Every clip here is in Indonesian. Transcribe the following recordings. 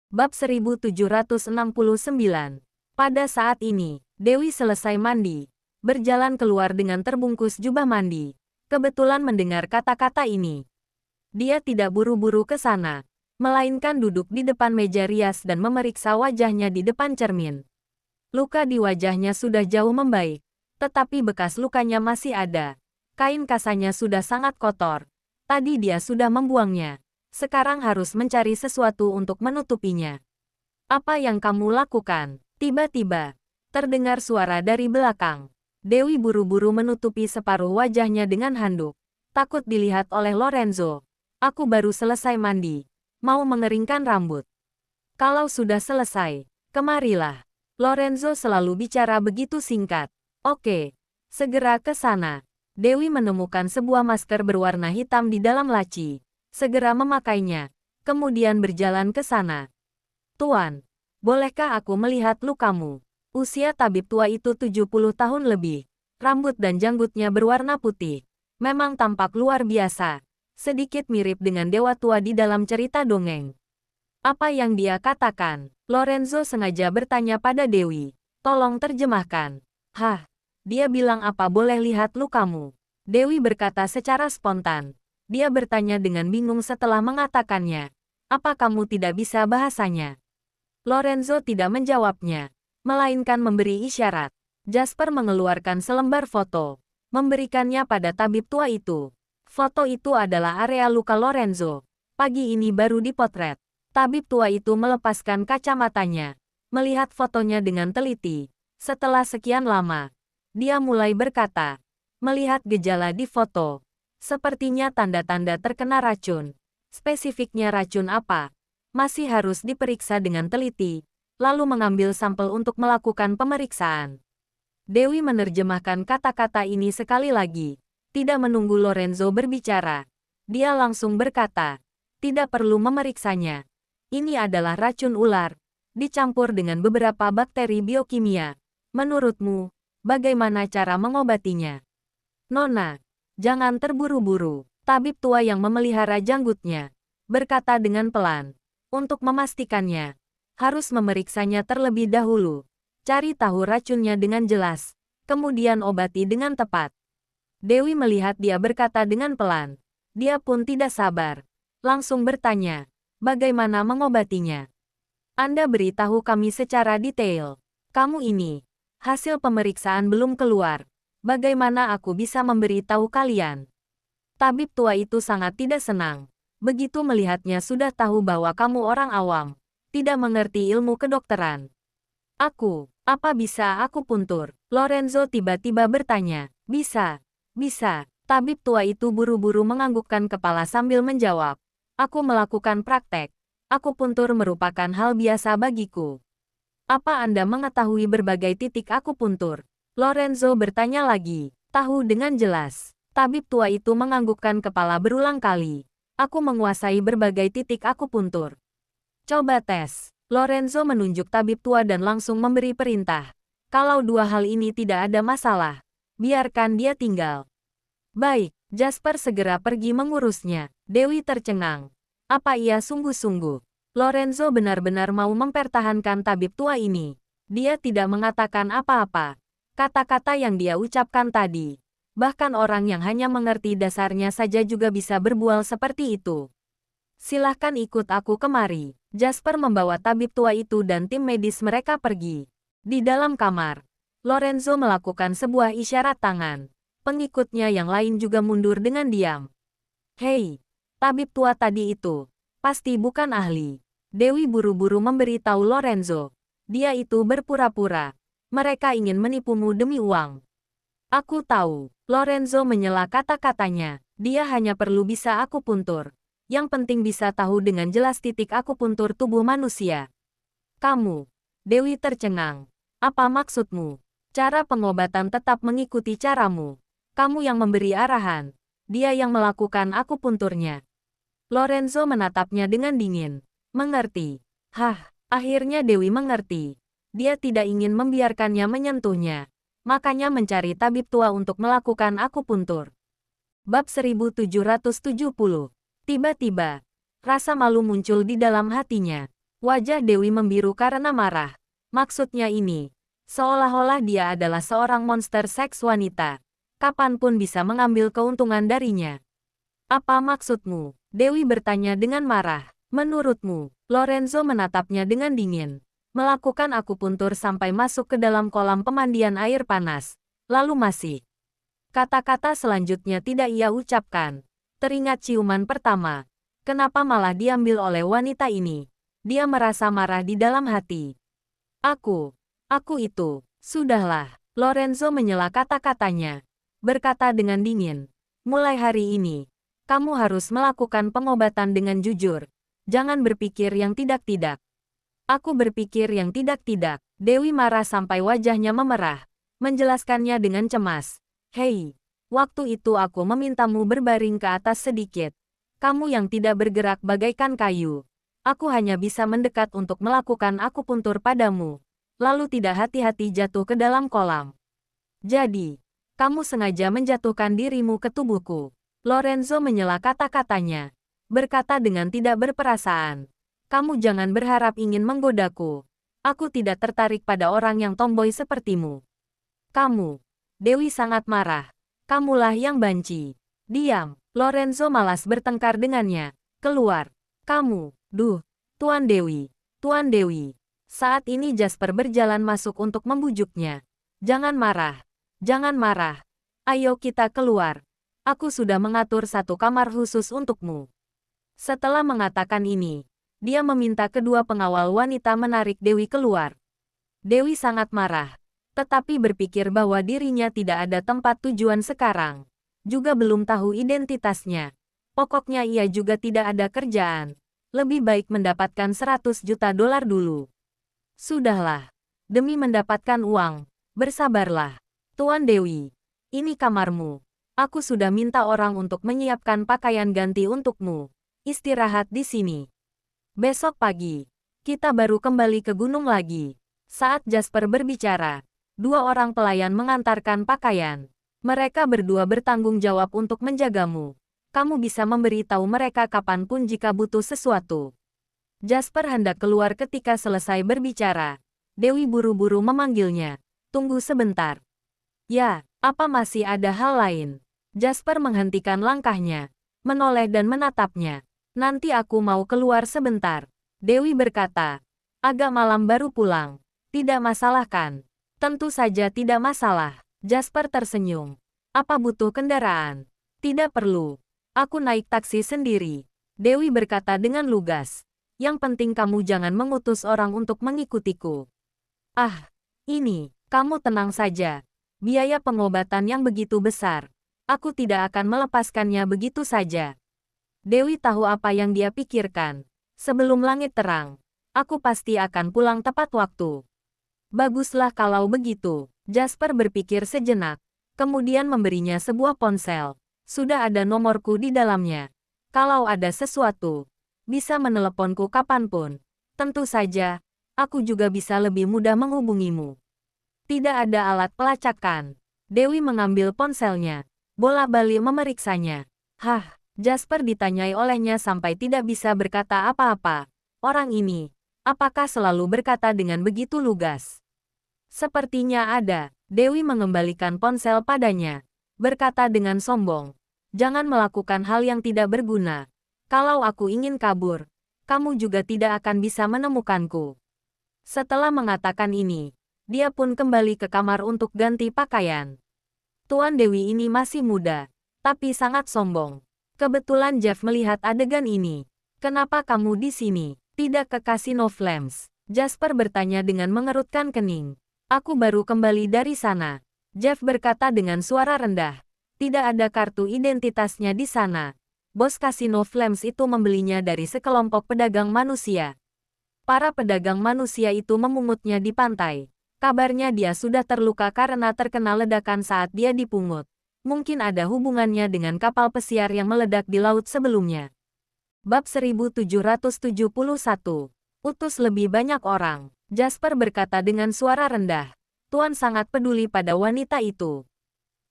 Bab 1769. Pada saat ini, Dewi selesai mandi, berjalan keluar dengan terbungkus jubah mandi. Kebetulan mendengar kata-kata ini. Dia tidak buru-buru ke sana, melainkan duduk di depan meja rias dan memeriksa wajahnya di depan cermin. Luka di wajahnya sudah jauh membaik, tetapi bekas lukanya masih ada. Kain kasanya sudah sangat kotor. Tadi dia sudah membuangnya. Sekarang harus mencari sesuatu untuk menutupinya. Apa yang kamu lakukan? Tiba-tiba, terdengar suara dari belakang. Dewi buru-buru menutupi separuh wajahnya dengan handuk. Takut dilihat oleh Lorenzo. Aku baru selesai mandi. Mau mengeringkan rambut. Kalau sudah selesai, kemarilah. Lorenzo selalu bicara begitu singkat. Oke, segera ke sana. Dewi menemukan sebuah masker berwarna hitam di dalam laci. Segera memakainya, kemudian berjalan ke sana. Tuan, bolehkah aku melihat lukamu? Usia tabib tua itu 70 tahun lebih. Rambut dan janggutnya berwarna putih. Memang tampak luar biasa. Sedikit mirip dengan dewa tua di dalam cerita dongeng. Apa yang dia katakan? Lorenzo sengaja bertanya pada Dewi. Tolong terjemahkan. Hah, dia bilang apa boleh lihat lukamu? Dewi berkata secara spontan. Dia bertanya dengan bingung setelah mengatakannya. Apa kamu tidak bisa bahasanya? Lorenzo tidak menjawabnya, melainkan memberi isyarat. Jasper mengeluarkan selembar foto, memberikannya pada tabib tua itu. Foto itu adalah area luka Lorenzo. Pagi ini baru dipotret. Tabib tua itu melepaskan kacamatanya, melihat fotonya dengan teliti. Setelah sekian lama, dia mulai berkata, melihat gejala di foto. Sepertinya tanda-tanda terkena racun. Spesifiknya racun apa? Masih harus diperiksa dengan teliti, lalu mengambil sampel untuk melakukan pemeriksaan. Dewi menerjemahkan kata-kata ini sekali lagi. Tidak menunggu Lorenzo berbicara. Dia langsung berkata, tidak perlu memeriksanya. Ini adalah racun ular, dicampur dengan beberapa bakteri biokimia. Menurutmu, bagaimana cara mengobatinya? Nona, jangan terburu-buru. Tabib tua yang memelihara janggutnya berkata dengan pelan. Untuk memastikannya, harus memeriksanya terlebih dahulu. Cari tahu racunnya dengan jelas, kemudian obati dengan tepat. Dewi melihat dia berkata dengan pelan. Dia pun tidak sabar. Langsung bertanya, bagaimana mengobatinya? Anda beritahu kami secara detail. Kamu ini, hasil pemeriksaan belum keluar. Bagaimana aku bisa memberitahu kalian? Tabib tua itu sangat tidak senang. Begitu melihatnya sudah tahu bahwa kamu orang awam, tidak mengerti ilmu kedokteran. Apa bisa aku puntur? Lorenzo tiba-tiba bertanya. Bisa. Tabib tua itu buru-buru menganggukkan kepala sambil menjawab. Aku melakukan praktek. Aku puntur merupakan hal biasa bagiku. Apa Anda mengetahui berbagai titik akupuntur? Lorenzo bertanya lagi. Tahu dengan jelas. Tabib tua itu menganggukkan kepala berulang kali. Aku menguasai berbagai titik akupuntur. Coba tes. Lorenzo menunjuk tabib tua dan langsung memberi perintah. Kalau dua hal ini tidak ada masalah, biarkan dia tinggal. Baik, Jasper segera pergi mengurusnya. Dewi tercengang. Apa ia sungguh-sungguh? Lorenzo benar-benar mau mempertahankan tabib tua ini. Dia tidak mengatakan apa-apa. Kata-kata yang dia ucapkan tadi. Bahkan orang yang hanya mengerti dasarnya saja juga bisa berbual seperti itu. Silahkan ikut aku kemari. Jasper membawa tabib tua itu dan tim medis mereka pergi. Di dalam kamar, Lorenzo melakukan sebuah isyarat tangan. Pengikutnya yang lain juga mundur dengan diam. Hei, tabib tua tadi itu, pasti bukan ahli. Dewi buru-buru memberitahu Lorenzo. Dia itu berpura-pura. Mereka ingin menipumu demi uang. Aku tahu. Lorenzo menyela kata-katanya. Dia hanya perlu bisa akupuntur. Yang penting bisa tahu dengan jelas titik akupuntur tubuh manusia. Kamu. Dewi tercengang. Apa maksudmu? Cara pengobatan tetap mengikuti caramu. Kamu yang memberi arahan. Dia yang melakukan akupunturnya. Lorenzo menatapnya dengan dingin. Mengerti. Hah, akhirnya Dewi mengerti. Dia tidak ingin membiarkannya menyentuhnya. Makanya mencari tabib tua untuk melakukan akupuntur. Bab 1770. Tiba-tiba, rasa malu muncul di dalam hatinya. Wajah Dewi membiru karena marah. Maksudnya ini, seolah-olah dia adalah seorang monster seks wanita. Kapanpun bisa mengambil keuntungan darinya. Apa maksudmu? Dewi bertanya dengan marah. Menurutmu, Lorenzo menatapnya dengan dingin. Melakukan akupuntur sampai masuk ke dalam kolam pemandian air panas. Lalu masih. Kata-kata selanjutnya tidak ia ucapkan. Teringat ciuman pertama. Kenapa malah diambil oleh wanita ini? Dia merasa marah di dalam hati. Aku itu. Sudahlah. Lorenzo menyela kata-katanya. Berkata dengan dingin. Mulai hari ini, kamu harus melakukan pengobatan dengan jujur. Jangan berpikir yang tidak-tidak. Aku berpikir yang tidak-tidak. Dewi marah sampai wajahnya memerah. Menjelaskannya dengan cemas. Hei, waktu itu aku memintamu berbaring ke atas sedikit. Kamu yang tidak bergerak bagaikan kayu. Aku hanya bisa mendekat untuk melakukan akupuntur padamu. Lalu tidak hati-hati jatuh ke dalam kolam. Jadi, kamu sengaja menjatuhkan dirimu ke tubuhku. Lorenzo menyela kata-katanya. Berkata dengan tidak berperasaan. Kamu jangan berharap ingin menggodaku. Aku tidak tertarik pada orang yang tomboy sepertimu. Kamu. Dewi sangat marah. Kamulah yang banci. Diam. Lorenzo malas bertengkar dengannya. Keluar. Kamu. Duh. Tuan Dewi. Tuan Dewi. Saat ini Jasper berjalan masuk untuk membujuknya. Jangan marah. Jangan marah. Ayo kita keluar. Aku sudah mengatur satu kamar khusus untukmu. Setelah mengatakan ini, dia meminta kedua pengawal wanita menarik Dewi keluar. Dewi sangat marah, tetapi berpikir bahwa dirinya tidak ada tempat tujuan sekarang. Juga belum tahu identitasnya. Pokoknya ia juga tidak ada kerjaan. Lebih baik mendapatkan 100 juta dolar dulu. Sudahlah. Demi mendapatkan uang, bersabarlah. Tuan Dewi, ini kamarmu. Aku sudah minta orang untuk menyiapkan pakaian ganti untukmu. Istirahat di sini. Besok pagi, kita baru kembali ke gunung lagi. Saat Jasper berbicara, dua orang pelayan mengantarkan pakaian. Mereka berdua bertanggung jawab untuk menjagamu. Kamu bisa memberitahu mereka kapanpun jika butuh sesuatu. Jasper hendak keluar ketika selesai berbicara. Dewi buru-buru memanggilnya. Tunggu sebentar. Ya, apa masih ada hal lain? Jasper menghentikan langkahnya, menoleh dan menatapnya. Nanti aku mau keluar sebentar. Dewi berkata. Agak malam baru pulang. Tidak masalah kan? Tentu saja tidak masalah. Jasper tersenyum. Apa butuh kendaraan? Tidak perlu. Aku naik taksi sendiri. Dewi berkata dengan lugas. Yang penting kamu jangan mengutus orang untuk mengikutiku. Ah, ini, kamu tenang saja. Biaya pengobatan yang begitu besar. Aku tidak akan melepaskannya begitu saja. Dewi tahu apa yang dia pikirkan. Sebelum langit terang, aku pasti akan pulang tepat waktu. Baguslah kalau begitu. Jasper berpikir sejenak. Kemudian memberinya sebuah ponsel. Sudah ada nomorku di dalamnya. Kalau ada sesuatu, bisa meneleponku kapanpun. Tentu saja, aku juga bisa lebih mudah menghubungimu. Tidak ada alat pelacakan. Dewi mengambil ponselnya. Bola-balik memeriksanya. Hah, Jasper ditanyai olehnya sampai tidak bisa berkata apa-apa. Orang ini, apakah selalu berkata dengan begitu lugas? Sepertinya ada. Dewi mengembalikan ponsel padanya. Berkata dengan sombong. Jangan melakukan hal yang tidak berguna. Kalau aku ingin kabur, kamu juga tidak akan bisa menemukanku. Setelah mengatakan ini, dia pun kembali ke kamar untuk ganti pakaian. Tuan Dewi ini masih muda, tapi sangat sombong. Kebetulan Jeff melihat adegan ini. Kenapa kamu di sini? Tidak ke Casino Flames? Jasper bertanya dengan mengerutkan kening. Aku baru kembali dari sana. Jeff berkata dengan suara rendah. Tidak ada kartu identitasnya di sana. Bos Casino Flames itu membelinya dari sekelompok pedagang manusia. Para pedagang manusia itu memungutnya di pantai. Kabarnya dia sudah terluka karena terkena ledakan saat dia dipungut. Mungkin ada hubungannya dengan kapal pesiar yang meledak di laut sebelumnya. Bab 1771. Utus lebih banyak orang. Jasper berkata dengan suara rendah. Tuan sangat peduli pada wanita itu.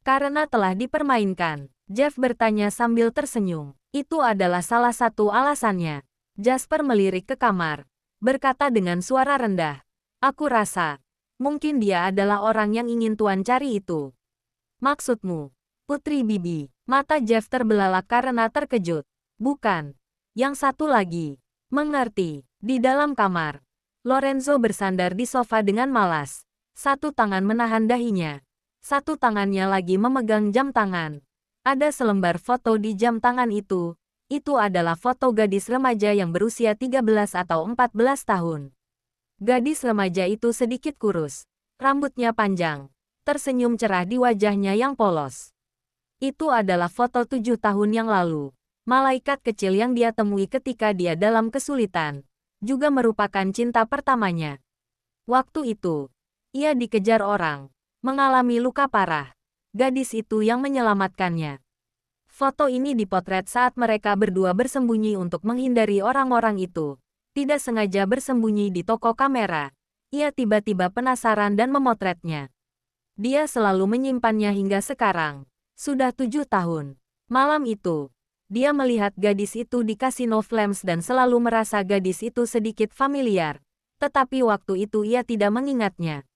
Karena telah dipermainkan. Jeff bertanya sambil tersenyum. Itu adalah salah satu alasannya. Jasper melirik ke kamar. berkata dengan suara rendah. Aku rasa, mungkin dia adalah orang yang ingin Tuan cari itu. Maksudmu, Putri Bibi? Mata Jeff terbelalak karena terkejut. Bukan. Yang satu lagi. Mengerti. Di dalam kamar, Lorenzo bersandar di sofa dengan malas. Satu tangan menahan dahinya. Satu tangannya lagi memegang jam tangan. Ada selembar foto di jam tangan itu. Itu adalah foto gadis remaja yang berusia 13 atau 14 tahun. Gadis remaja itu sedikit kurus. Rambutnya panjang. Tersenyum cerah di wajahnya yang polos. Itu adalah foto 7 tahun yang lalu. Malaikat kecil yang dia temui ketika dia dalam kesulitan. Juga merupakan cinta pertamanya. Waktu itu, ia dikejar orang. Mengalami luka parah. Gadis itu yang menyelamatkannya. Foto ini dipotret saat mereka berdua bersembunyi untuk menghindari orang-orang itu. Tidak sengaja bersembunyi di toko kamera. Ia tiba-tiba penasaran dan memotretnya. Dia selalu menyimpannya hingga sekarang. Sudah 7 tahun. Malam itu, dia melihat gadis itu di Casino Flames dan selalu merasa gadis itu sedikit familiar. Tetapi waktu itu ia tidak mengingatnya.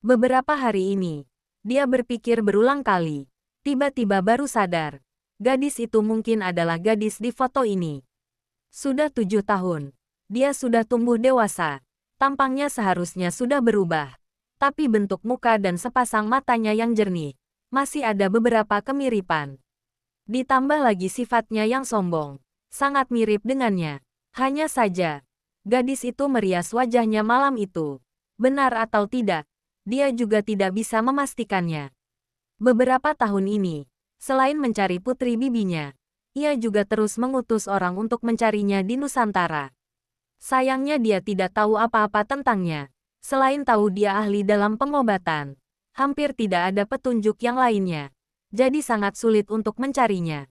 Beberapa hari ini, dia berpikir berulang kali. Tiba-tiba baru sadar. Gadis itu mungkin adalah gadis di foto ini. Sudah 7 tahun. Dia sudah tumbuh dewasa. Tampangnya seharusnya sudah berubah. Tapi bentuk muka dan sepasang matanya yang jernih. Masih ada beberapa kemiripan. Ditambah lagi sifatnya yang sombong. Sangat mirip dengannya. Hanya saja, gadis itu merias wajahnya malam itu. Benar atau tidak, dia juga tidak bisa memastikannya. Beberapa tahun ini, selain mencari putri bibinya, ia juga terus mengutus orang untuk mencarinya di Nusantara. Sayangnya dia tidak tahu apa-apa tentangnya. Selain tahu dia ahli dalam pengobatan, hampir tidak ada petunjuk yang lainnya. Jadi sangat sulit untuk mencarinya.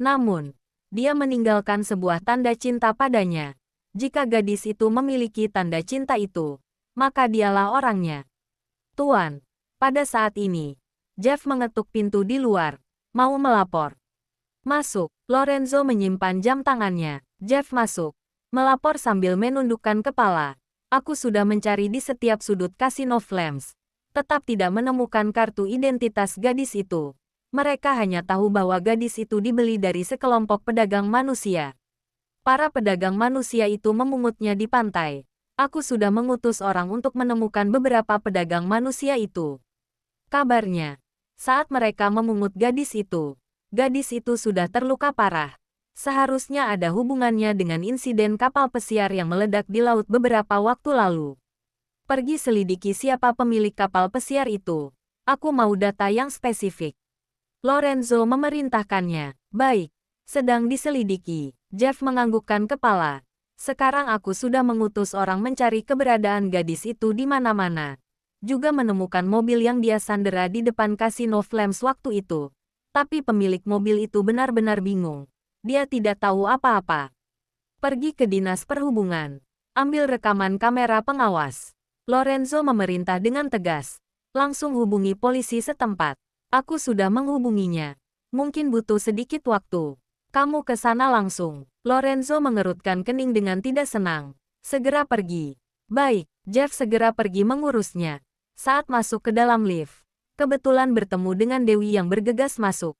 Namun, dia meninggalkan sebuah tanda cinta padanya. Jika gadis itu memiliki tanda cinta itu, maka dialah orangnya. Tuan, pada saat ini, Jeff mengetuk pintu di luar, mau melapor. Masuk, Lorenzo menyimpan jam tangannya. Jeff masuk, melapor sambil menundukkan kepala. Aku sudah mencari di setiap sudut Casino Flames, tetap tidak menemukan kartu identitas gadis itu. Mereka hanya tahu bahwa gadis itu dibeli dari sekelompok pedagang manusia. Para pedagang manusia itu memungutnya di pantai. Aku sudah mengutus orang untuk menemukan beberapa pedagang manusia itu. Kabarnya, saat mereka memungut gadis itu sudah terluka parah. Seharusnya ada hubungannya dengan insiden kapal pesiar yang meledak di laut beberapa waktu lalu. Pergi selidiki siapa pemilik kapal pesiar itu. Aku mau data yang spesifik. Lorenzo memerintahkannya. Baik, sedang diselidiki. Jeff menganggukkan kepala. Sekarang aku sudah mengutus orang mencari keberadaan gadis itu di mana-mana. Juga menemukan mobil yang dia sandera di depan Casino Flames waktu itu. Tapi pemilik mobil itu benar-benar bingung. Dia tidak tahu apa-apa. Pergi ke dinas perhubungan. Ambil rekaman kamera pengawas. Lorenzo memerintah dengan tegas. Langsung hubungi polisi setempat. Aku sudah menghubunginya. Mungkin butuh sedikit waktu. Kamu ke sana langsung. Lorenzo mengerutkan kening dengan tidak senang. Segera pergi. Baik, Jeff segera pergi mengurusnya. Saat masuk ke dalam lift, kebetulan bertemu dengan Dewi yang bergegas masuk.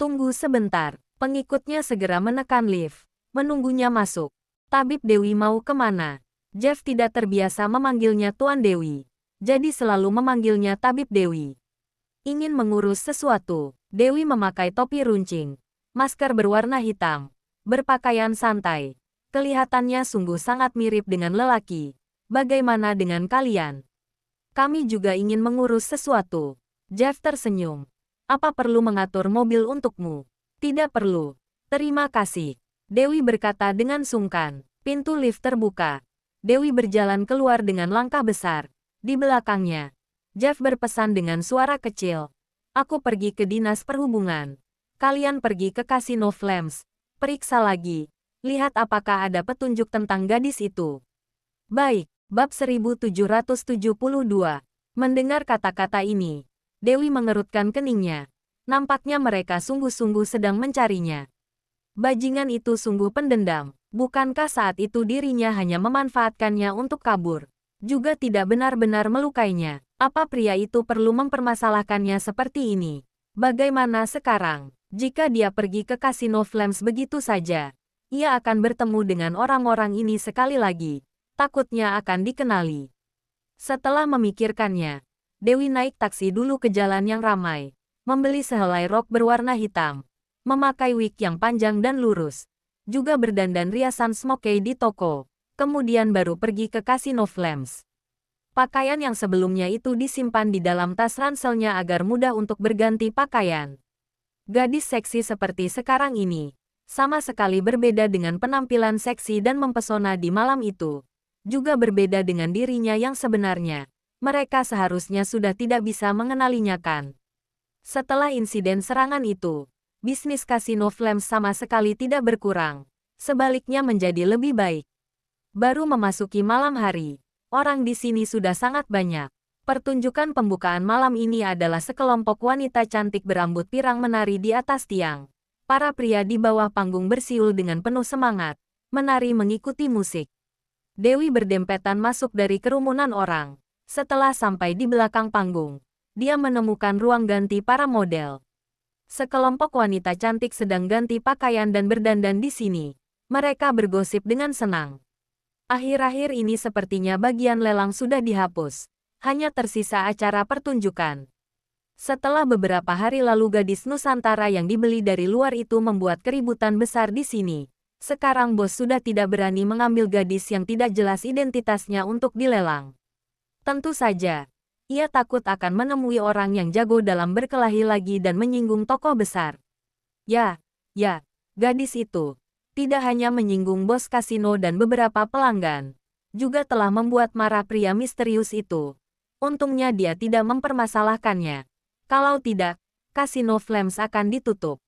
Tunggu sebentar. Pengikutnya segera menekan lift, menunggunya masuk. Tabib Dewi mau kemana? Jeff tidak terbiasa memanggilnya Tuan Dewi, jadi selalu memanggilnya Tabib Dewi. Ingin mengurus sesuatu. Dewi memakai topi runcing, masker berwarna hitam, berpakaian santai. Kelihatannya sungguh sangat mirip dengan lelaki. Bagaimana dengan kalian? Kami juga ingin mengurus sesuatu. Jeff tersenyum. Apa perlu mengatur mobil untukmu? Tidak perlu. Terima kasih. Dewi berkata dengan sungkan. Pintu lift terbuka. Dewi berjalan keluar dengan langkah besar. Di belakangnya, Jeff berpesan dengan suara kecil. Aku pergi ke dinas perhubungan. Kalian pergi ke Casino Flames. Periksa lagi. Lihat apakah ada petunjuk tentang gadis itu. Baik, bab 1772. Mendengar kata-kata ini, Dewi mengerutkan keningnya. Nampaknya mereka sungguh-sungguh sedang mencarinya. Bajingan itu sungguh pendendam. Bukankah saat itu dirinya hanya memanfaatkannya untuk kabur? Juga tidak benar-benar melukainya. Apa pria itu perlu mempermasalahkannya seperti ini? Bagaimana sekarang? Jika dia pergi ke Kasino Flames begitu saja, ia akan bertemu dengan orang-orang ini sekali lagi. Takutnya akan dikenali. Setelah memikirkannya, Dewi naik taksi dulu ke jalan yang ramai, membeli sehelai rok berwarna hitam, memakai wig yang panjang dan lurus, juga berdandan riasan smoky di toko, kemudian baru pergi ke Kasino Flames. Pakaian yang sebelumnya itu disimpan di dalam tas ranselnya agar mudah untuk berganti pakaian. Gadis seksi seperti sekarang ini, sama sekali berbeda dengan penampilan seksi dan mempesona di malam itu. Juga berbeda dengan dirinya yang sebenarnya. Mereka seharusnya sudah tidak bisa mengenalinya kan. Setelah insiden serangan itu, bisnis Kasino Flames sama sekali tidak berkurang. Sebaliknya menjadi lebih baik. Baru memasuki malam hari, orang di sini sudah sangat banyak. Pertunjukan pembukaan malam ini adalah sekelompok wanita cantik berambut pirang menari di atas tiang. Para pria di bawah panggung bersiul dengan penuh semangat, menari mengikuti musik. Dewi berdempetan masuk dari kerumunan orang. Setelah sampai di belakang panggung, dia menemukan ruang ganti para model. Sekelompok wanita cantik sedang ganti pakaian dan berdandan di sini. Mereka bergosip dengan senang. Akhir-akhir ini sepertinya bagian lelang sudah dihapus. Hanya tersisa acara pertunjukan. Setelah beberapa hari lalu gadis Nusantara yang dibeli dari luar itu membuat keributan besar di sini. Sekarang bos sudah tidak berani mengambil gadis yang tidak jelas identitasnya untuk dilelang. Tentu saja, ia takut akan menemui orang yang jago dalam berkelahi lagi dan menyinggung tokoh besar. Ya, gadis itu tidak hanya menyinggung bos kasino dan beberapa pelanggan, juga telah membuat marah pria misterius itu. Untungnya dia tidak mempermasalahkannya. Kalau tidak, Kasino Flames akan ditutup.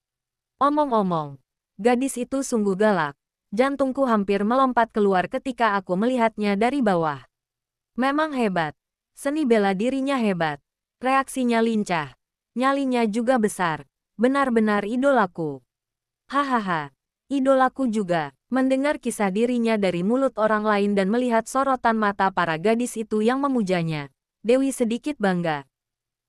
Omong-omong, gadis itu sungguh galak. Jantungku hampir melompat keluar ketika aku melihatnya dari bawah. Memang hebat. Seni bela dirinya hebat. Reaksinya lincah. Nyalinya juga besar. Benar-benar idolaku. Hahaha. Idolaku juga. Mendengar kisah dirinya dari mulut orang lain dan melihat sorotan mata para gadis itu yang memujanya, Dewi sedikit bangga.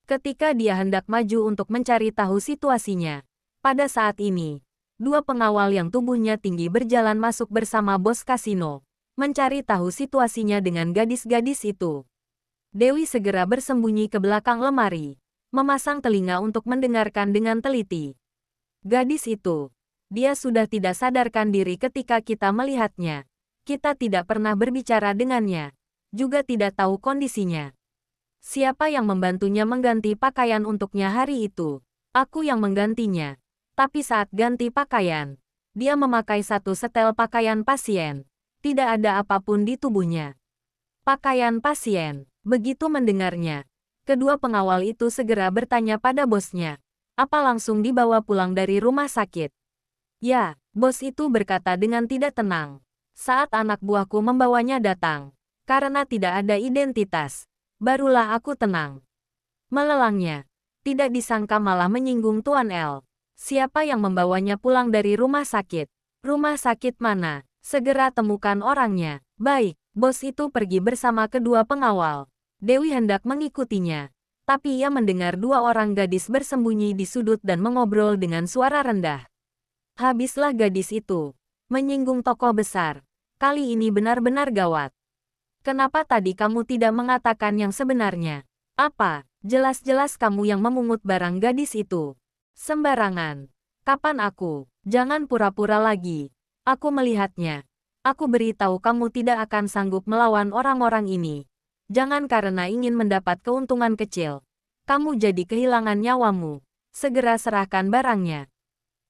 Ketika dia hendak maju untuk mencari tahu situasinya, pada saat ini, dua pengawal yang tubuhnya tinggi berjalan masuk bersama bos kasino, mencari tahu situasinya dengan gadis-gadis itu. Dewi segera bersembunyi ke belakang lemari, memasang telinga untuk mendengarkan dengan teliti. Gadis itu, dia sudah tidak sadarkan diri ketika kita melihatnya. Kita tidak pernah berbicara dengannya, juga tidak tahu kondisinya. Siapa yang membantunya mengganti pakaian untuknya hari itu? Aku yang menggantinya. Tapi saat ganti pakaian, dia memakai satu setel pakaian pasien. Tidak ada apapun di tubuhnya. Pakaian pasien. Begitu mendengarnya, kedua pengawal itu segera bertanya pada bosnya. Apa langsung dibawa pulang dari rumah sakit? Ya, bos itu berkata dengan tidak tenang. Saat anak buahku membawanya datang, karena tidak ada identitas, barulah aku tenang. Melelangnya, tidak disangka malah menyinggung Tuan L. Siapa yang membawanya pulang dari rumah sakit? Rumah sakit mana? Segera temukan orangnya. Baik, bos itu pergi bersama kedua pengawal. Dewi hendak mengikutinya, tapi ia mendengar dua orang gadis bersembunyi di sudut dan mengobrol dengan suara rendah. Habislah gadis itu. Menyinggung tokoh besar. Kali ini benar-benar gawat. Kenapa tadi kamu tidak mengatakan yang sebenarnya? Apa? Jelas-jelas kamu yang memungut barang gadis itu. Sembarangan. Kapan aku? Jangan pura-pura lagi. Aku melihatnya. Aku beritahu kamu tidak akan sanggup melawan orang-orang ini. Jangan karena ingin mendapat keuntungan kecil. Kamu jadi kehilangan nyawamu. Segera serahkan barangnya.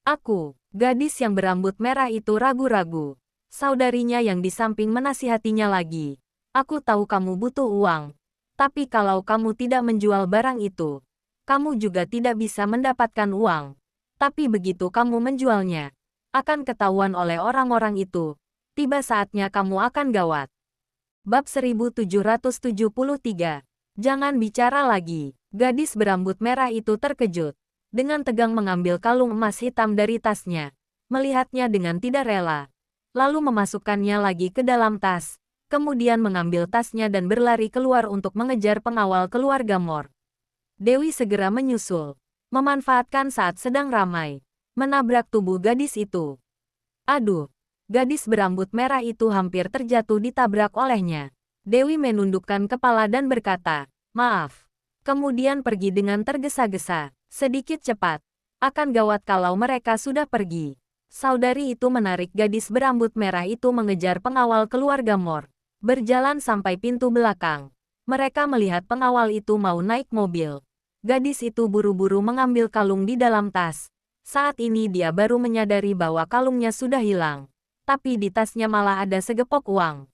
Aku, gadis yang berambut merah itu ragu-ragu. Saudarinya yang di samping menasihatinya lagi. Aku tahu kamu butuh uang. Tapi kalau kamu tidak menjual barang itu, kamu juga tidak bisa mendapatkan uang. Tapi begitu kamu menjualnya, akan ketahuan oleh orang-orang itu. Tiba saatnya kamu akan gawat. Bab 1773. Jangan bicara lagi. Gadis berambut merah itu terkejut. Dengan tegang mengambil kalung emas hitam dari tasnya. Melihatnya dengan tidak rela. lalu memasukkannya lagi ke dalam tas, kemudian mengambil tasnya dan berlari keluar untuk mengejar pengawal keluarga Mor. Dewi segera menyusul, memanfaatkan saat sedang ramai, menabrak tubuh gadis itu. Aduh, gadis berambut merah itu hampir terjatuh ditabrak olehnya. Dewi menundukkan kepala dan berkata, "Maaf." Kemudian pergi dengan tergesa-gesa, sedikit cepat. Akan gawat kalau mereka sudah pergi. Saudari itu menarik gadis berambut merah itu mengejar pengawal keluarga Mor. Berjalan sampai pintu belakang. Mereka melihat pengawal itu mau naik mobil. Gadis itu buru-buru mengambil kalung di dalam tas. Saat ini dia baru menyadari bahwa kalungnya sudah hilang. Tapi di tasnya malah ada segepok uang.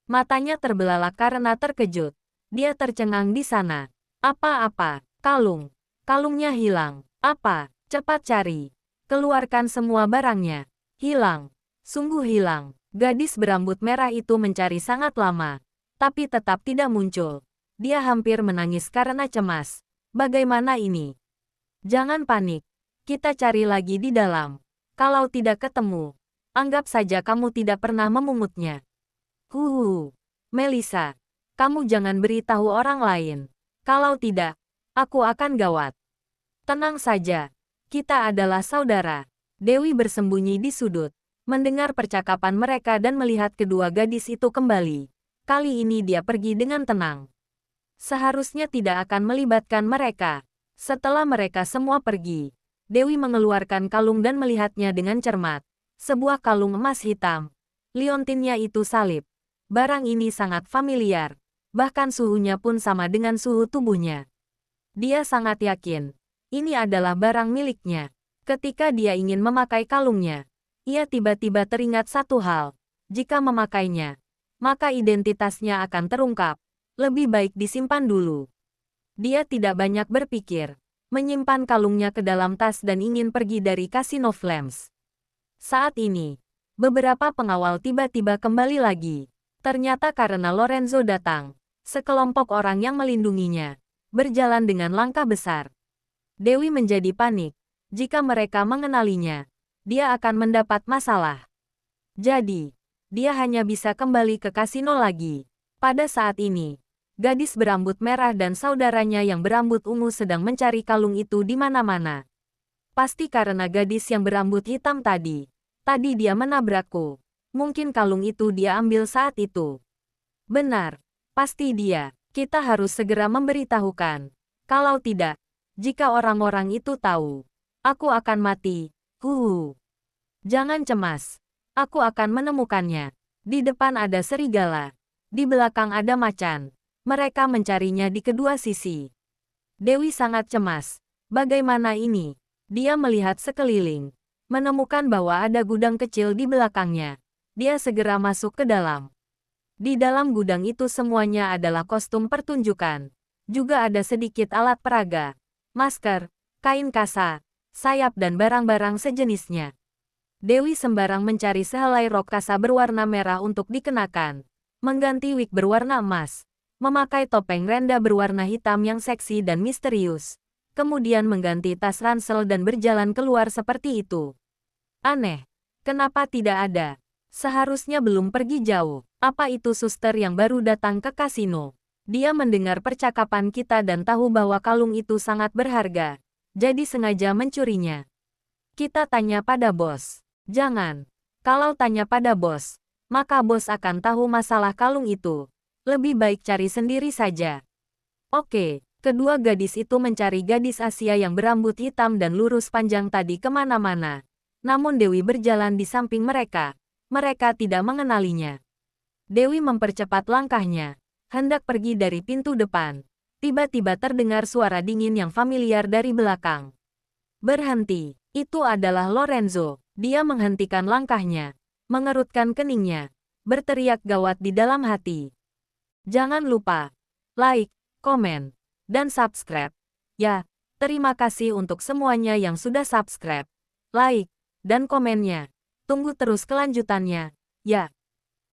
Matanya terbelalak karena terkejut. Dia tercengang di sana. Apa-apa? Kalung. Kalungnya hilang. Apa? Cepat cari. Keluarkan semua barangnya. Hilang. Sungguh hilang. Gadis berambut merah itu mencari sangat lama. Tapi tetap tidak muncul. Dia hampir menangis karena cemas. Bagaimana ini? Jangan panik. Kita cari lagi di dalam. Kalau tidak ketemu, anggap saja kamu tidak pernah memungutnya. Melissa, kamu jangan beritahu orang lain. Kalau tidak, aku akan gawat. Tenang saja, kita adalah saudara. Dewi bersembunyi di sudut, mendengar percakapan mereka dan melihat kedua gadis itu kembali. Kali ini dia pergi dengan tenang. Seharusnya tidak akan melibatkan mereka. Setelah mereka semua pergi, Dewi mengeluarkan kalung dan melihatnya dengan cermat. Sebuah kalung emas hitam. Liontinnya itu salib. Barang ini sangat familiar. Bahkan suhunya pun sama dengan suhu tubuhnya. Dia sangat yakin. Ini adalah barang miliknya. Ketika dia ingin memakai kalungnya, ia tiba-tiba teringat satu hal. Jika memakainya, maka identitasnya akan terungkap. Lebih baik disimpan dulu. Dia tidak banyak berpikir. Menyimpan kalungnya ke dalam tas dan ingin pergi dari Casino Flames. Saat ini, beberapa pengawal tiba-tiba kembali lagi. Ternyata karena Lorenzo datang, sekelompok orang yang melindunginya, berjalan dengan langkah besar. Dewi menjadi panik. Jika mereka mengenalinya, dia akan mendapat masalah. Jadi, dia hanya bisa kembali ke kasino lagi. Pada saat ini, gadis berambut merah dan saudaranya yang berambut ungu sedang mencari kalung itu di mana-mana. Pasti karena gadis yang berambut hitam tadi. Tadi dia menabrakku. Mungkin kalung itu dia ambil saat itu. Benar, pasti dia. Kita harus segera memberitahukan. Kalau tidak, jika orang-orang itu tahu, aku akan mati. Jangan cemas. Aku akan menemukannya. Di depan ada serigala. Di belakang ada macan. Mereka mencarinya di kedua sisi. Dewi sangat cemas. Bagaimana ini? Dia melihat sekeliling. Menemukan bahwa ada gudang kecil di belakangnya. Dia segera masuk ke dalam. Di dalam gudang itu semuanya adalah kostum pertunjukan. Juga ada sedikit alat peraga, masker, kain kasa, sayap dan barang-barang sejenisnya. Dewi sembarang mencari sehelai rok kasa berwarna merah untuk dikenakan. Mengganti wig berwarna emas. Memakai topeng renda berwarna hitam yang seksi dan misterius. Kemudian mengganti tas ransel dan berjalan keluar seperti itu. Aneh. Kenapa tidak ada? Seharusnya belum pergi jauh. Apa itu suster yang baru datang ke kasino? Dia mendengar percakapan kita dan tahu bahwa kalung itu sangat berharga. Jadi sengaja mencurinya. Kita tanya pada bos. Jangan. Kalau tanya pada bos, maka bos akan tahu masalah kalung itu. Lebih baik cari sendiri saja. Oke, kedua gadis itu mencari gadis Asia yang berambut hitam dan lurus panjang tadi kemana-mana. Namun Dewi berjalan di samping mereka. Mereka tidak mengenalinya. Dewi mempercepat langkahnya, hendak pergi dari pintu depan. Tiba-tiba terdengar suara dingin yang familiar dari belakang. Berhenti, itu adalah Lorenzo. Dia menghentikan langkahnya, mengerutkan keningnya, berteriak gawat di dalam hati. Jangan lupa, like, komen, dan subscribe. Ya, terima kasih untuk semuanya yang sudah subscribe, like, dan komennya. Tunggu terus kelanjutannya, ya.